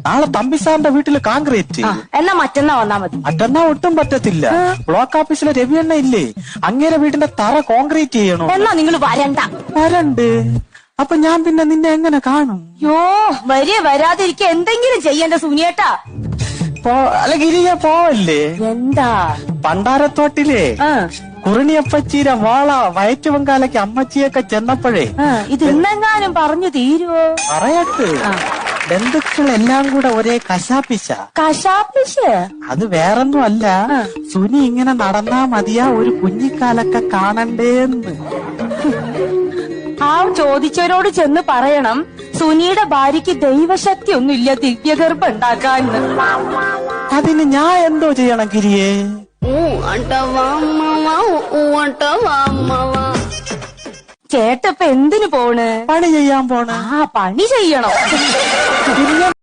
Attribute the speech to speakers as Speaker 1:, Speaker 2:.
Speaker 1: നാളെ തമ്പിസാറിന്റെ വീട്ടില് കോൺക്രീറ്റ്.
Speaker 2: എന്നാ മറ്റന്നാ വന്നാ മതി.
Speaker 1: മറ്റന്നാ ഒട്ടും പറ്റത്തില്ല. ബ്ലോക്ക് ഓഫീസിലെ രവിയണ്ണ ഇല്ലേ, അങ്ങേരെ വീടിന്റെ തറ കോൺക്രീറ്റ് ചെയ്യണോ.
Speaker 2: എന്നാ നിങ്ങൾ
Speaker 1: വരണ്ട്. അപ്പൊ ഞാൻ പിന്നെ നിന്നെ എങ്ങനെ കാണും?
Speaker 2: യോ വരാതിരിക്ക എന്തെങ്കിലും ചെയ്യണ്ട സുനിയേട്ടാ.
Speaker 1: അല്ല ഗിരിയ പോവല്ലേ?
Speaker 2: എന്താ?
Speaker 1: പണ്ടാരത്തോട്ടിലെ കുറിണിയപ്പച്ചീരെ മോള വയറ്റുവങ്കാലയ്ക്ക് അമ്മച്ചിയൊക്കെ ചെന്നപ്പോഴേ
Speaker 2: ഇത് ഇന്നെങ്ങാനും പറഞ്ഞു തീരുവോ?
Speaker 1: പറയട്ട്. ബന്ധുക്കളെല്ലാം കൂടെ ഒരേ കശാപ്പിശ. അത് വേറൊന്നും അല്ല, സുനി ഇങ്ങനെ നടന്നാ മതിയാ ഒരു കുഞ്ഞിക്കാലൊക്കെ കാണണ്ടേന്ന്.
Speaker 2: ആ ചോദിച്ചവരോട് ചെന്ന് പറയണം സുനിയുടെ ഭാര്യയ്ക്ക് ദൈവശക്തി ഒന്നുമില്ല ദിവ്യഗർഭം ഉണ്ടാക്കാന്ന്.
Speaker 1: അതിന് ഞാൻ എന്തോ ചെയ്യണം ഗിരിയെ?
Speaker 2: ചേട്ടപ്പ എന്തിനു പോണ്?
Speaker 1: പണി ചെയ്യാൻ പോണ്.
Speaker 2: പണി ചെയ്യണോ?